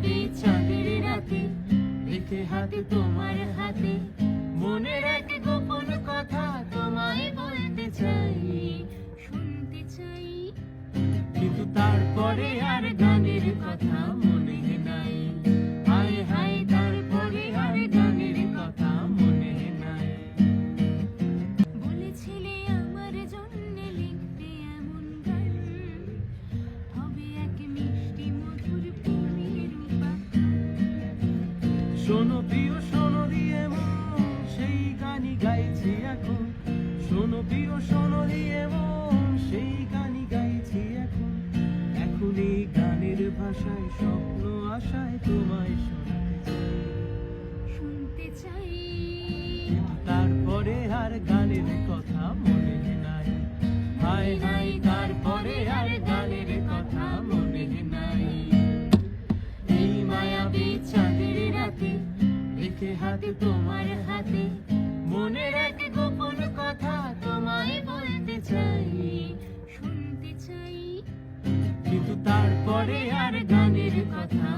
মায়াবী চাঁদের রাতে রেখে হাতে তোমার হাতে মনের এক গোপন কথা তোমায় বলতে চাই, শুনতে চাই। কিন্তু তারপরে আর গানের কথা মনে নাই, হায় হায় তারপরে আর গানের কথা মনে নাই। বলেছিলে আমার জন্যে লিখতে এমন গান, হবে এক মিষ্টি মধুর প্রেমের উপাখ্যান। শোনো প্রিয় শোনো দিয়ে মন সেই গানই গাইছি এখন, শোনো প্রিয় শোনো দিয়ে মন সেই গানই গাইছি এখন। এখন এই গানের ভাষায় স্বপ্ন আশায় তোমায় শুনতে চাই। কিন্তু তারপরে আর গানের কথা মনে নাই, হায় হায় তারপরে আর গানের কথা মনে নাই। এই মায়াবী চাঁদের রাতে রেখে হাতে তোমার হাতে মনের এক গোপন কথা তোমায় বলতে চাই, শুনতে চাই। কিন্তু তারপরে আর গানের কথা